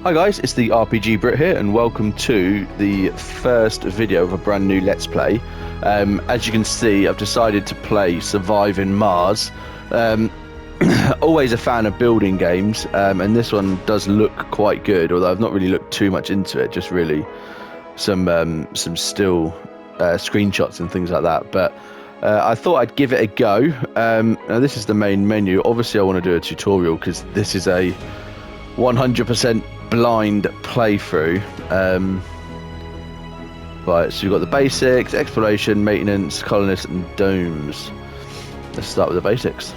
Hi guys, it's the RPG Brit here, and welcome to the first video of a brand new Let's Play. As you can see, I've decided to play Surviving Mars. Always a fan of building games, and this one does look quite good, although I've not really looked too much into it, just really some still screenshots and things like that. But I thought I'd give it a go. Now this is the main menu. Obviously I want to do a tutorial because this is a 100% blind playthrough. Right, so you've got the basics, exploration, maintenance, colonists, and domes. Let's start with the basics.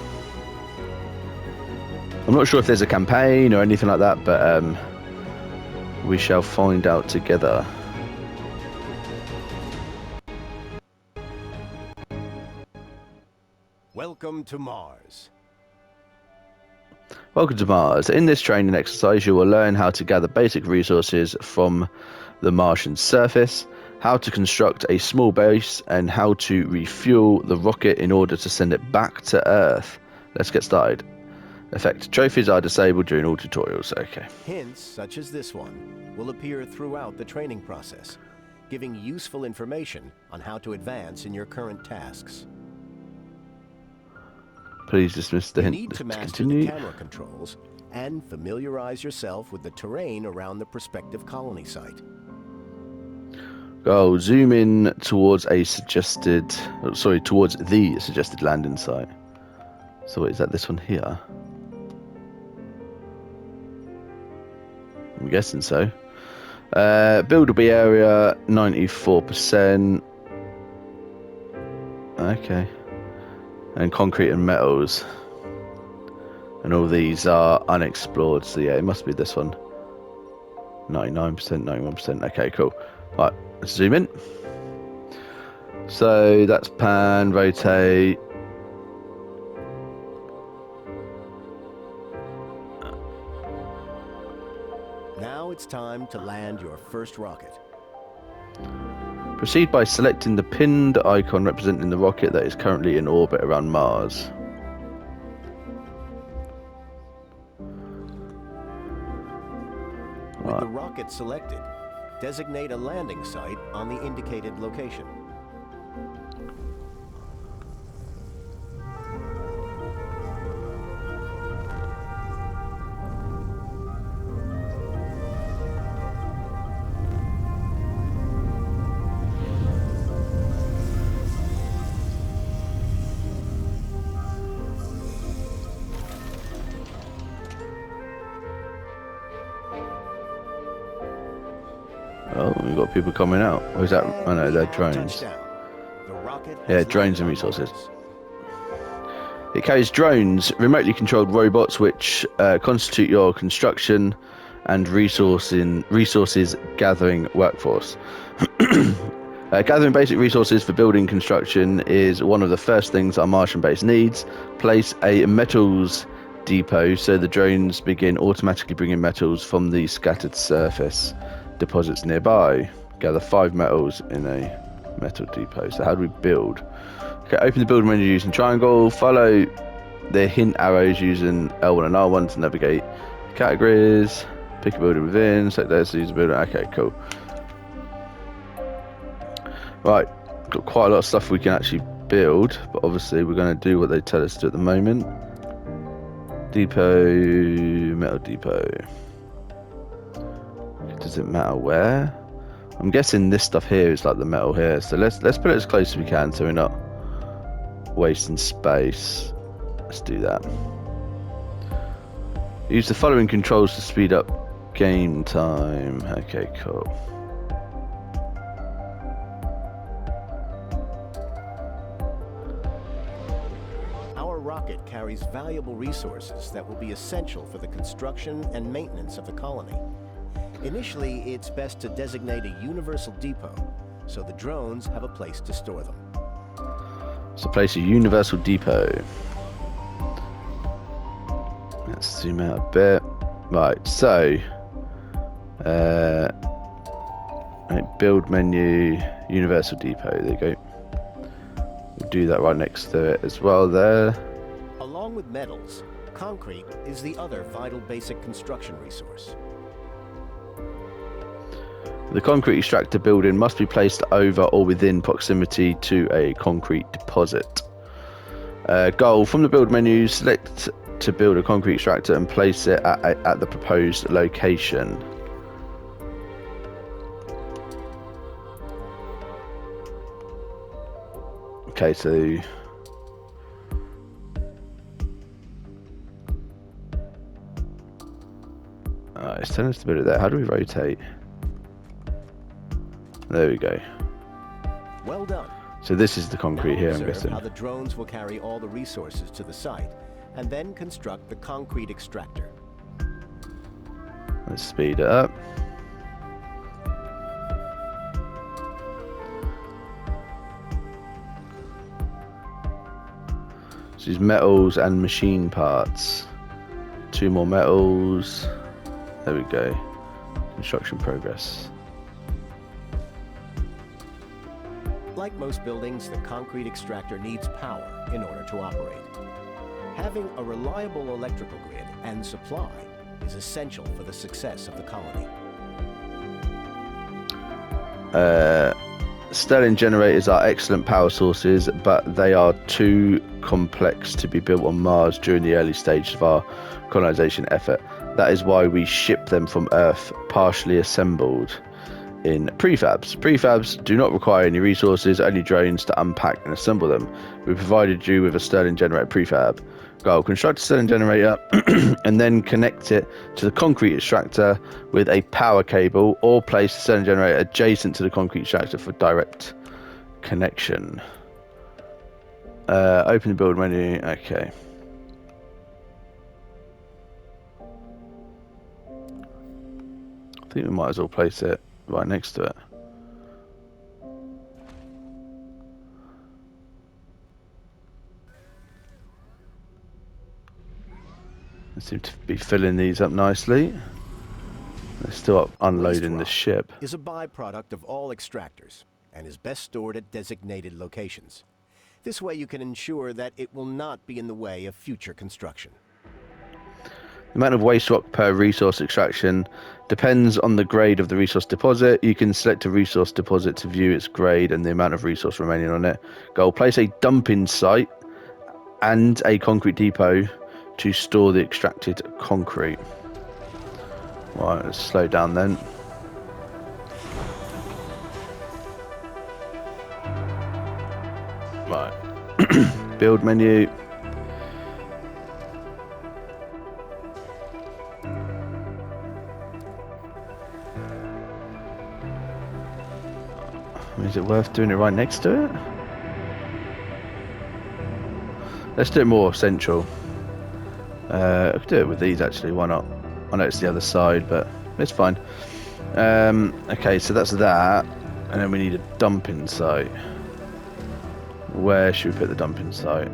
I'm not sure if there's a campaign or anything like that, but we shall find out together. Welcome to Mars. Welcome to Mars. In this training exercise, you will learn how to gather basic resources from the Martian surface, how to construct a small base, and how to refuel the rocket in order to send it back to Earth. Let's get started. Effect: trophies are disabled during all tutorials. Okay. Hints, such as this one, will appear throughout the training process, giving useful information on how to advance in your current tasks. Please dismiss the hint. You need to master the camera controls and familiarize yourself with the terrain around the prospective colony site. Go zoom in towards the suggested landing site. So is that this one here? I'm guessing so. Buildable area 94%. Okay. And concrete and metals. And all these are unexplored, so yeah, it must be this one. 99%, 91%. Okay, cool. Right, let's zoom in. So that's pan, rotate. Now it's time to land your first rocket. Proceed by selecting the pinned icon representing the rocket that is currently in orbit around Mars. With the rocket selected, designate a landing site on the indicated location. Oh, we've got people coming out. Or is that? Oh no, they're drones. Yeah, drones and resources. It carries drones, remotely controlled robots, which constitute your construction and resources gathering workforce. Gathering basic resources for building construction is one of the first things our Martian base needs. Place a metals depot so the drones begin automatically bringing metals from the scattered surface deposits nearby. Gather 5 metals in a metal depot. So how do we build? Okay, open the build menu using triangle. Follow the hint arrows using L1 and R1 to navigate categories. Pick a builder within. Select those to use a builder. Okay, cool. Right, got quite a lot of stuff we can actually build, but obviously we're going to do what they tell us to at the moment. Depot, metal depot. Does it matter where? I'm guessing this stuff here is like the metal here, so let's put it as close as we can so we're not wasting space. Let's do that. Use the following controls to speed up game time. Okay, cool. Our rocket carries valuable resources that will be essential for the construction and maintenance of the colony. Initially, it's best to designate a universal depot, so the drones have a place to store them. So place a universal depot. Let's zoom out a bit. Right, so build menu, universal depot, there you go. We'll do that right next to it as well there. Along with metals, concrete is the other vital basic construction resource. The concrete extractor building must be placed over or within proximity to a concrete deposit. Goal: from the build menu, select to build a concrete extractor and place it at the proposed location. Okay, so it's telling us to build it there. How do we rotate? There we go. Well done. So this is the concrete here, I'm Observe guessing. how the drones will carry all the resources to the site and then construct the concrete extractor. Let's speed it up. So these metals and machine parts. 2 more metals. There we go. Construction progress. Like most buildings, the concrete extractor needs power in order to operate. Having a reliable electrical grid and supply is essential for the success of the colony. Sterling generators are excellent power sources, but they are too complex to be built on Mars during the early stages of our colonization effort. That is why we ship them from Earth partially assembled in prefabs. Prefabs do not require any resources, only drones to unpack and assemble them. We provided you with a Sterling generator prefab. Goal: construct a Sterling generator and then connect it to the concrete extractor with a power cable, or place the Sterling generator adjacent to the concrete extractor for direct connection. Open the build menu. Okay. I think we might as well place it right next to it. They seem to be filling these up nicely. They're still up unloading the ship. Is a byproduct of all extractors and is best stored at designated locations. This way you can ensure that it will not be in the way of future construction. The amount of waste rock per resource extraction depends on the grade of the resource deposit. You can select a resource deposit to view its grade and the amount of resource remaining on it. Goal: place a dumping site and a concrete depot to store the extracted concrete. Right, let's slow down then. Right. Build menu. Is it worth doing it right next to it? Let's do it more central. I could do it with these actually, why not? I know it's the other side, but it's fine. Okay, so that's that. And then we need a dumping site. Where should we put the dumping site?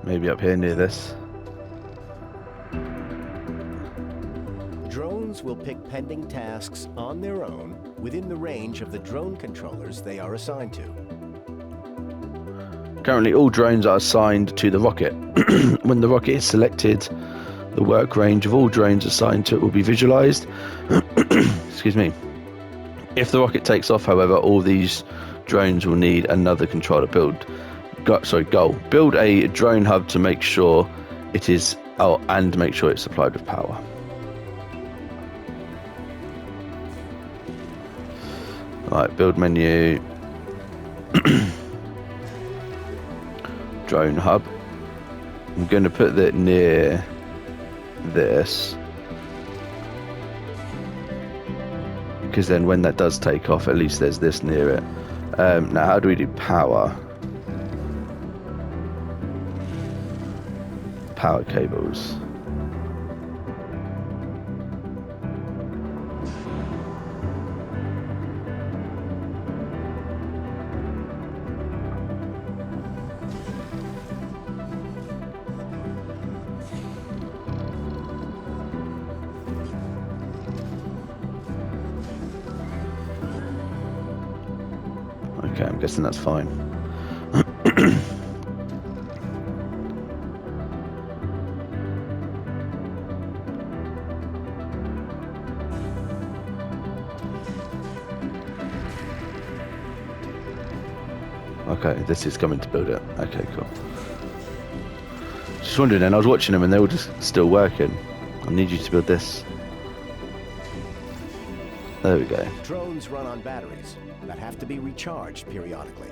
Maybe up here near this. Drones will pick pending tasks on their own within the range of the drone controllers they are assigned to. Currently, all drones are assigned to the rocket. When the rocket is selected, the work range of all drones assigned to it will be visualized. Excuse me. If the rocket takes off, however, all these drones will need another controller build. Goal: build a drone hub to make sure it is, and make sure it's supplied with power. Right, build menu. Drone hub. I'm going to put that near this, because then when that does take off, at least there's this near it. Now, how do we do power? Power cables. Okay, I'm guessing that's fine. Okay, this is coming to build it. Okay, cool. Just wondering then, I was watching them and they were just still working. I need you to build this. There we go. Drones run on batteries that have to be recharged periodically.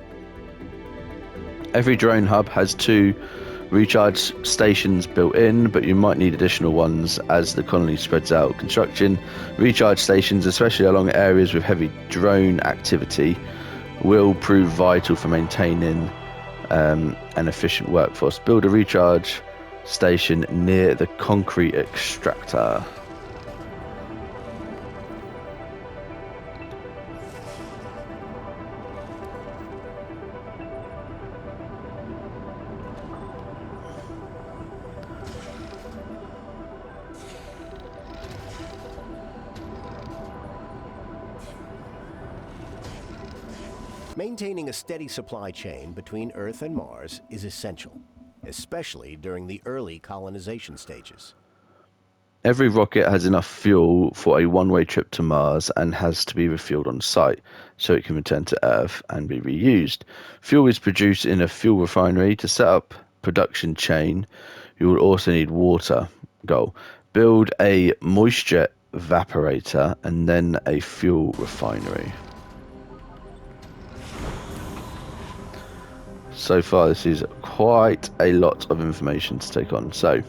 Every drone hub has 2 recharge stations built in, but you might need additional ones as the colony spreads out. Construction recharge stations, especially along areas with heavy drone activity, will prove vital for maintaining an efficient workforce. Build a recharge station near the concrete extractor. Maintaining a steady supply chain between Earth and Mars is essential, especially during the early colonization stages. Every rocket has enough fuel for a one-way trip to Mars and has to be refueled on site so it can return to Earth and be reused. Fuel is produced in a fuel refinery. To set up production chain, you will also need water. Goal: build a moisture evaporator and then a fuel refinery. So far, this is quite a lot of information to take on. So,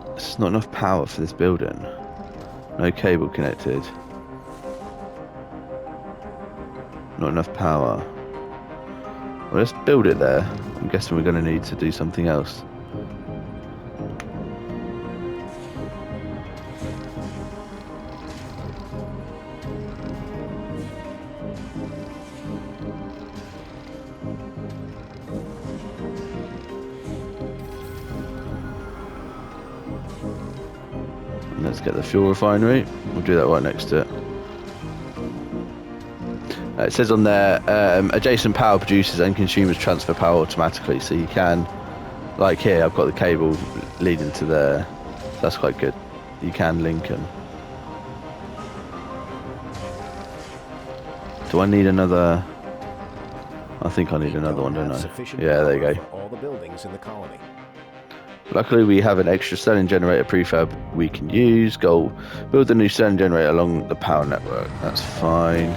there's not enough power for this building. No cable connected. Not enough power. Well, let's build it there. I'm guessing we're going to need to do something else. And let's get the fuel refinery. We'll do that right next to it. It says on there, adjacent power producers and consumers transfer power automatically, so you can, like here, I've got the cable leading to there. That's quite good. You can link them. Do I need another? I think I need another one, don't I? Yeah, there you go. All the buildings in the colony. Luckily, we have an extra Stirling generator prefab we can use. Goal: build a new Stirling generator along the power network. That's fine.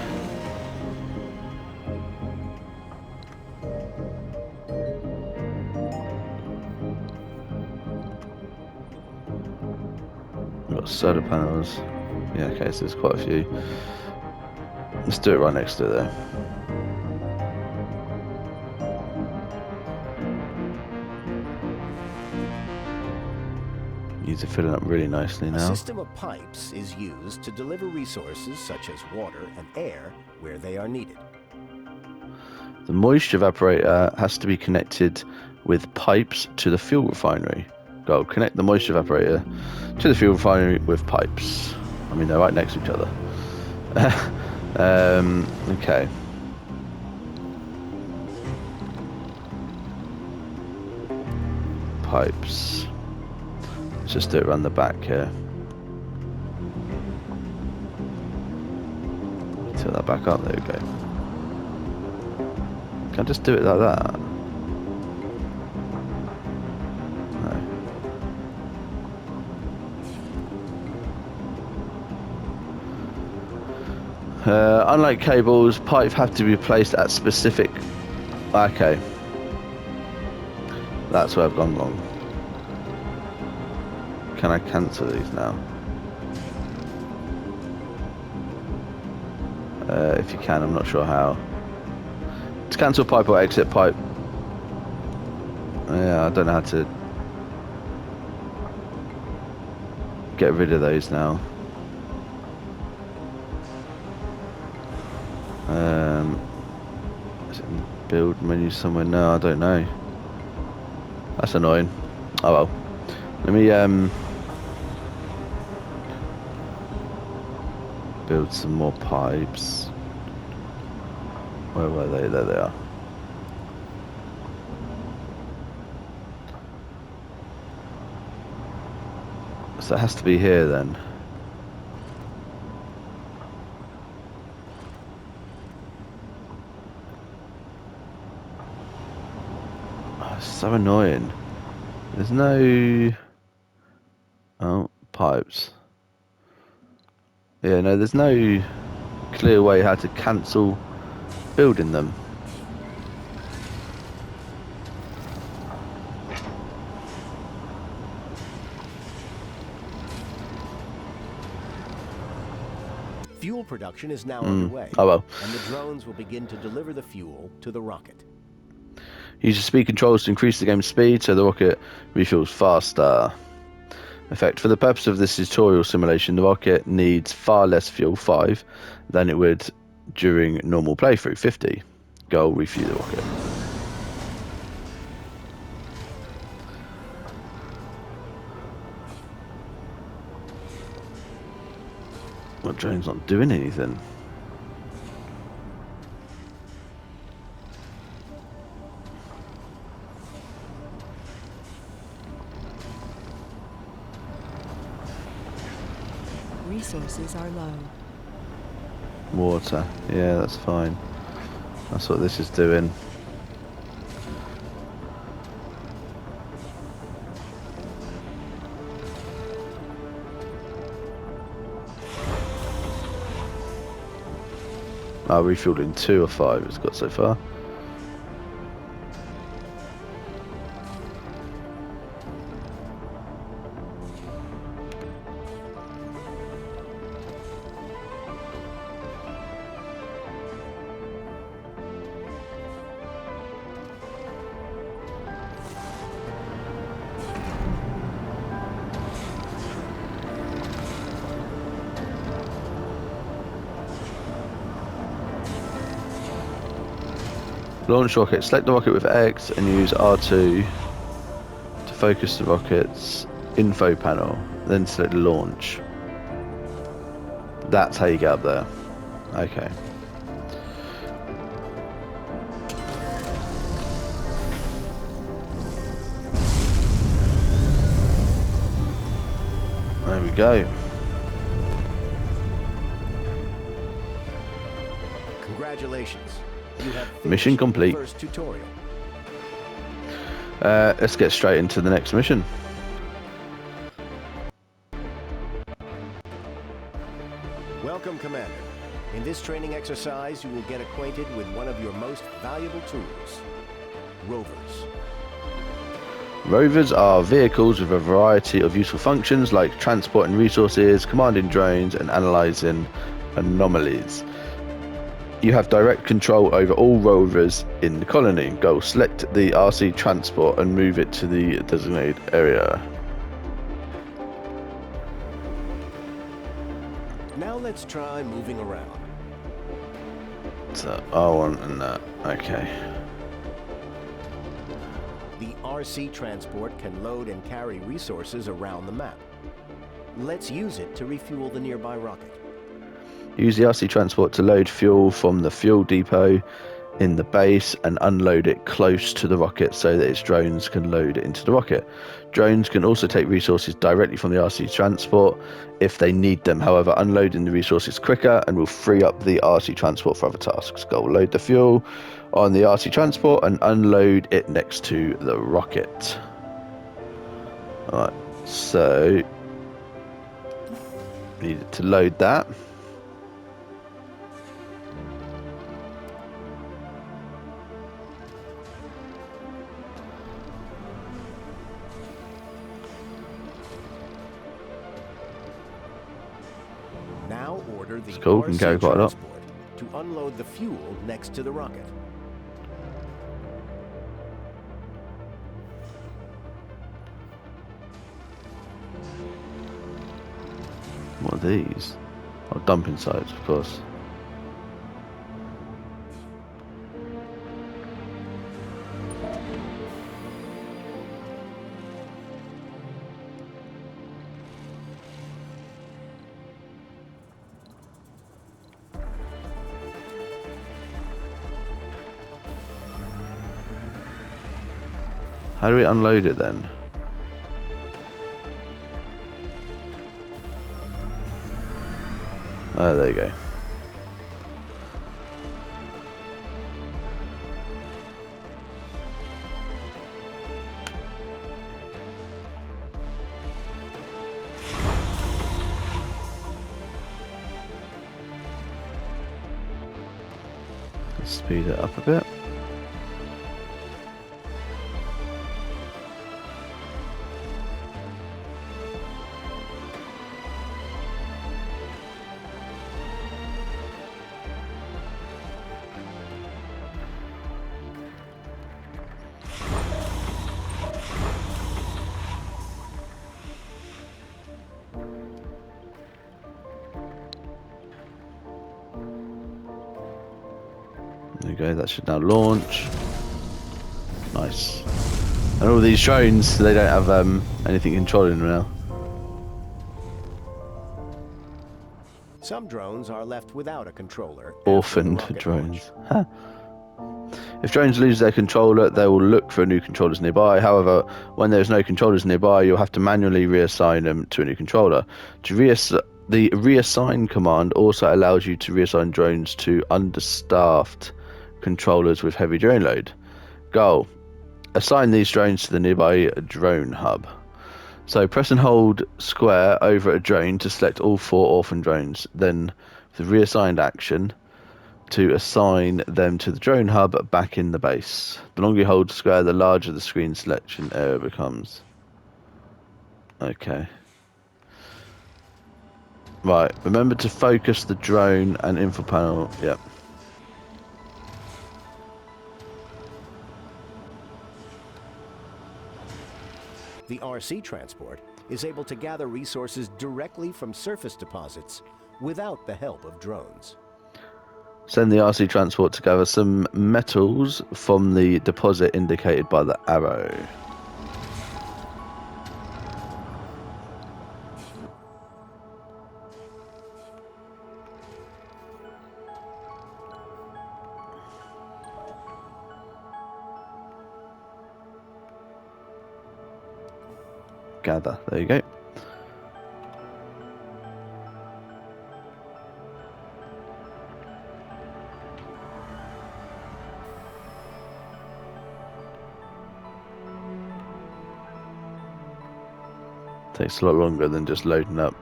We've got solar panels. Yeah, okay, so there's quite a few. Let's do it right next to it there. These are filling up really nicely now. A system of pipes is used to deliver resources such as water and air where they are needed. The moisture evaporator has to be connected with pipes to the fuel refinery. Go connect the moisture evaporator to the fuel refinery with pipes. I mean, they're right next to each other. Okay. Pipes. Let's just do it around the back here. Tilt that back up. There we go. Can I just do it like that? Unlike cables, pipes have to be placed at specific... Okay. That's where I've gone wrong. Can I cancel these now? If you can, I'm not sure how. To cancel pipe or exit pipe. Yeah, I don't know how to get rid of those now. Is it in build menu somewhere? No, I don't know. That's annoying. Oh well. Let me build some more pipes. Where were they? There they are. So it has to be here then. Oh, it's so annoying. There's no... Oh, pipes. Yeah, no, there's no clear way how to cancel building them. Fuel production is now underway. Oh well. And the drones will begin to deliver the fuel to the rocket. Use the speed controls to increase the game's speed so the rocket refuels faster. Effect: for the purpose of this tutorial simulation, the rocket needs far less fuel, 5, than it would during normal playthrough, 50. Go refuel the rocket. Well, drone's not doing anything. Resources are low. Water. Yeah, that's fine. That's what this is doing. Oh, refueled in 2 or 5 it's got so far. Launch rocket. Select the rocket with X and use R2 to focus the rocket's info panel. Then select launch. That's how you get up there. Okay. There we go. Congratulations. You have Mission complete. the first tutorial. Let's get straight into the next mission. Welcome, Commander. In this training exercise, you will get acquainted with one of your most valuable tools, rovers. Rovers are vehicles with a variety of useful functions like transporting resources, commanding drones, and analysing anomalies. You have direct control over all rovers in the colony. Go select the RC transport and move it to the designated area. Now let's try moving around. So R1 and that. Okay. The RC transport can load and carry resources around the map. Let's use it to refuel the nearby rocket. Use the RC transport to load fuel from the fuel depot in the base and unload it close to the rocket so that its drones can load it into the rocket. Drones can also take resources directly from the RC transport if they need them. However, unloading the resources quicker and will free up the RC transport for other tasks. Go load the fuel on the RC transport and unload it next to the rocket. Alright, so we need to load that. Now order the Cool, can RC carry quite a lot. transport to unload the fuel next to the rocket. What are these? Oh, dumping sites, of course. How do we unload it then? Oh, there you go. Let's speed it up a bit. There you go, that should now launch. Nice. And all these drones, they don't have anything controlling them now. Some drones are left without a controller. Orphaned after the rocket drones. launch. Huh. If drones lose their controller, they will look for new controllers nearby. However, when there's no controllers nearby, you'll have to manually reassign them to a new controller. The reassign command also allows you to reassign drones to understaffed controllers with heavy drone load. Goal: assign these drones to the nearby drone hub. So press and hold square over a drone to select all 4 orphan drones. Then the reassigned action to assign them to the drone hub back in the base. The longer you hold square, the larger the screen selection area becomes. Okay. Right, remember to focus the drone and info panel. Yep. The RC transport is able to gather resources directly from surface deposits without the help of drones. Send the RC transport to gather some metals from the deposit indicated by the arrow. Gather, there you go. Takes a lot longer than just loading up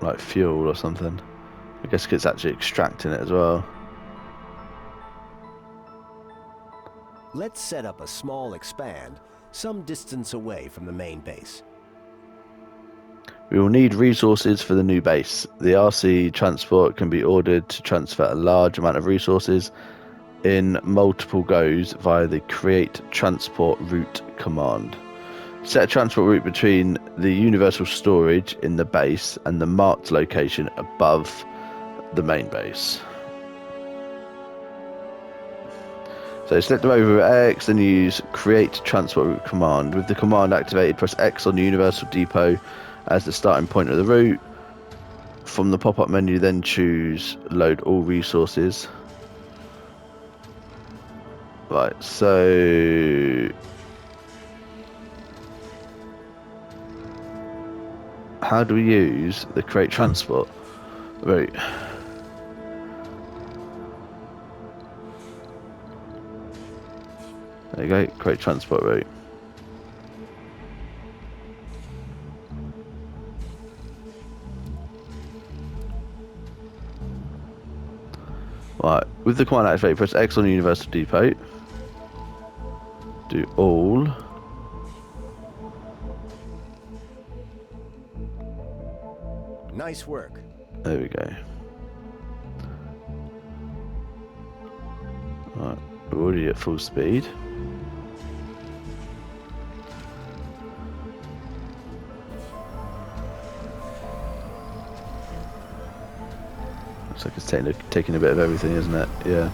like fuel or something. I guess it's actually extracting it as well. Let's set up a small expand some distance away from the main base. We will need resources for the new base. The RC transport can be ordered to transfer a large amount of resources in multiple goes via the create transport route command. Set a transport route between the universal storage in the base and the marked location above the main base. So select them over X, then use create transport route command. With the command activated, press X on the universal depot as the starting point of the route. From the pop-up menu, then choose load all resources. Right, so how do we use the create transport route? There you go, create transport route. Right, with the command activated, press X on the universal depot. Do all. Nice work. There we go. Right, we're already at full speed. Looks like it's taking a bit of everything, isn't it? Yeah.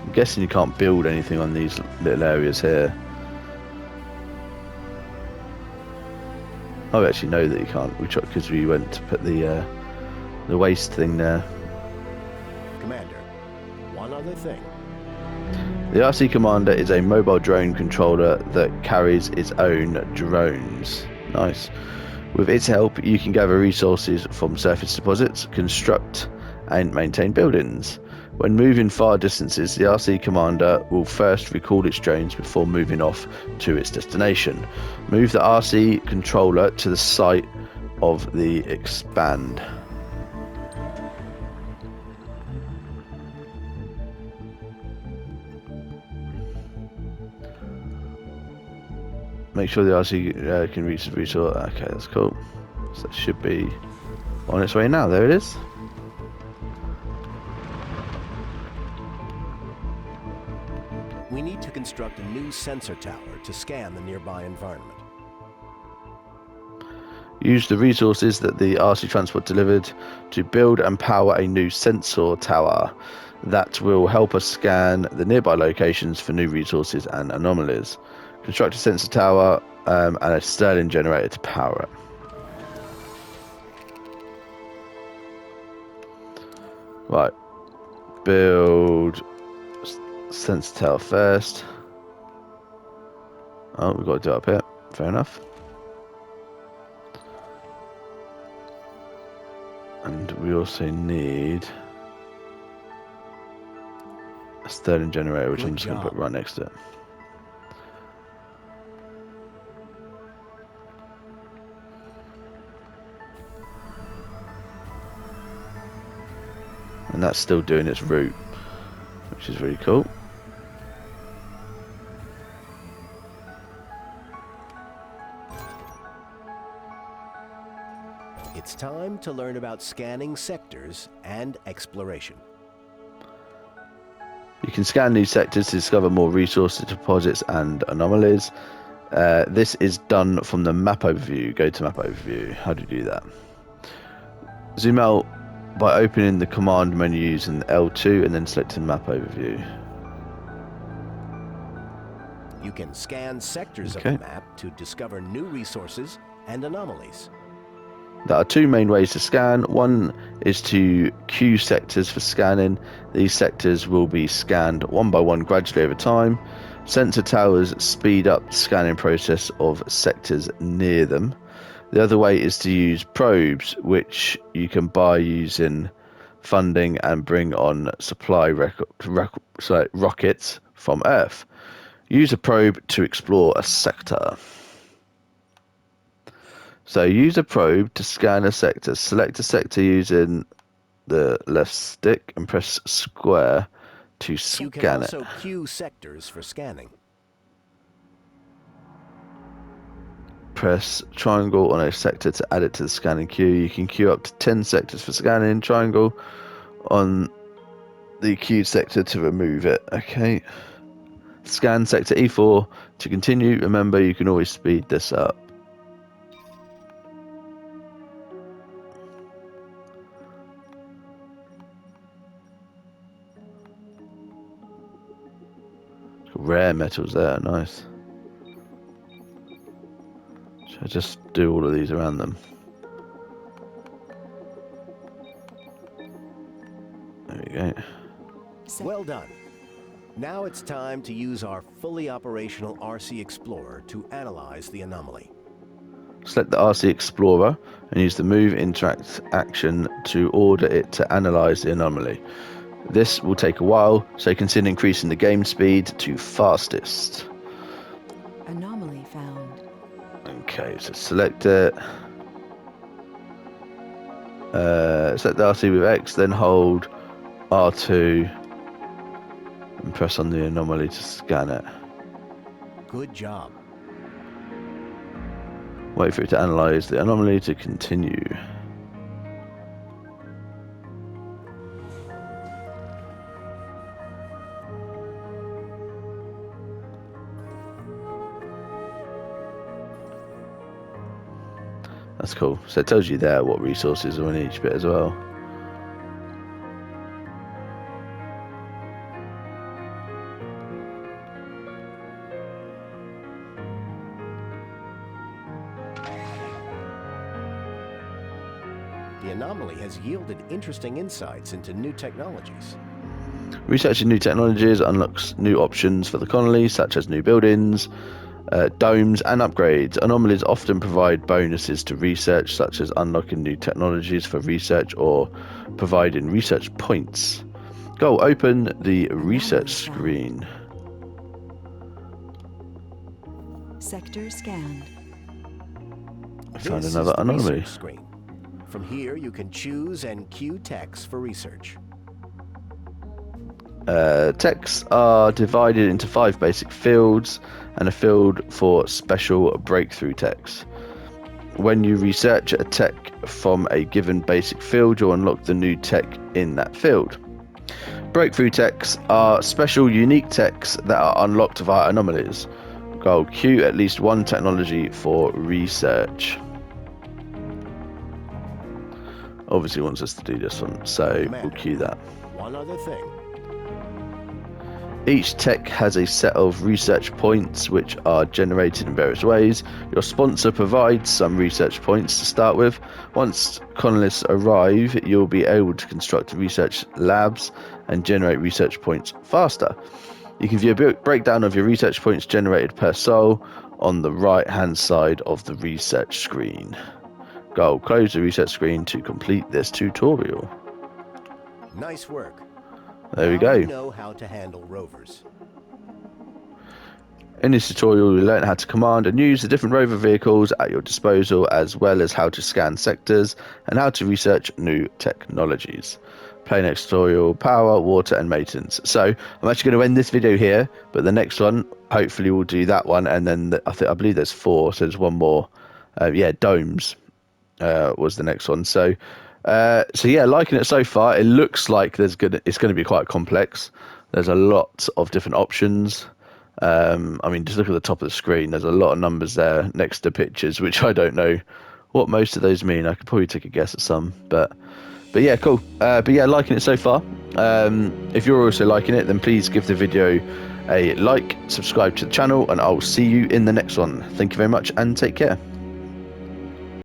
I'm guessing you can't build anything on these little areas here. Oh, I actually know that you can't. We tried because we went to put the waste thing there. Commander, one other thing. The RC Commander is a mobile drone controller that carries its own drones. Nice. With its help, you can gather resources from surface deposits, construct and maintain buildings. When moving far distances, the RC Commander will first record its drones before moving off to its destination. Move the RC controller to the site of the expand. Make sure the RC can reach the resource. Okay, that's cool. So that should be on its way now. There it is. We need to construct a new sensor tower to scan the nearby environment. Use the resources that the RC transport delivered to build and power a new sensor tower that will help us scan the nearby locations for new resources and anomalies. Construct a sensor tower and a Stirling generator to power it. Right. Build sensor tower first. Oh, we've got to do it up here. Fair enough. And we also need a Stirling generator, which I'm just going to put right next to it. And that's still doing its route, which is really cool. It's time to learn about scanning sectors and exploration. You can scan these sectors to discover more resources, deposits, and anomalies. This is done from the map overview. Go to map overview. How do you do that? Zoom out by opening the command menu using L2 and then selecting map overview. You can scan sectors of the map to discover new resources and anomalies. There are two main ways to scan. One is to queue sectors for scanning. These sectors will be scanned one by one gradually over time. Sensor towers speed up the scanning process of sectors near them. The other way is to use probes, which you can buy using funding and bring on supply rockets from Earth. Use a probe to explore a sector. So use a probe to scan a sector. Select a sector using the left stick and press square to scan it. You can also queue sectors for scanning. Press triangle on a sector to add it to the scanning queue. You can queue up to 10 sectors for scanning. Triangle on the queued sector to remove it. Okay. Scan sector E4 to continue. Remember, you can always speed this up. Rare metals there, nice. Should I just do all of these around them? There we go. Well done. Now it's time to use our fully operational RC Explorer to analyze the anomaly. Select the RC Explorer and use the Move Interact action to order it to analyze the anomaly. This will take a while, so consider increasing the game speed to fastest. Anomaly found. Okay, so select it. Select the RC with X, then hold R2 and press on the anomaly to scan it. Good job. Wait for it to analyze the anomaly to continue. That's cool. So it tells you there what resources are on each bit as well. The anomaly has yielded interesting insights into new technologies. Researching new technologies unlocks new options for the colony, such as new buildings, domes, and upgrades. Anomalies often provide bonuses to research, such as unlocking new technologies for research or providing research points. Go open the research screen. Sector scanned. I found This another is the anomaly. research screen. From here, you can choose and queue techs for research. Techs are divided into 5 basic fields and a field for special breakthrough techs. When you research a tech from a given basic field, you'll unlock the new tech in that field. Breakthrough techs are special, unique techs that are unlocked via anomalies. Go queue at least one technology for research. Obviously wants us to do this one, so we'll queue that. One other thing. Each tech has a set of research points which are generated in various ways. Your sponsor provides some research points to start with. Once colonists arrive, you'll be able to construct research labs and generate research points faster. You can view a breakdown of your research points generated per soul on the right hand side of the research screen. Go close the research screen to complete this tutorial. Nice work. There we Now go. you know how to handle rovers. In this tutorial, you learn how to command and use the different rover vehicles at your disposal, as well as how to scan sectors and how to research new technologies. Play next tutorial, power, water and maintenance. So I'm actually going to end this video here, but the next one, hopefully we'll do that one, and then I believe there's 4, so there's one more. Domes was the next one. So yeah, liking it so far. It looks like it's going to be quite complex. There's a lot of different options. I mean, just look at the top of the screen. There's a lot of numbers there next to pictures, which I don't know what most of those mean. I could probably take a guess at some, but yeah, cool. But yeah, liking it so far. If you're also liking it, then please give the video a like, subscribe to the channel, and I'll see you in the next one. Thank you very much and take care.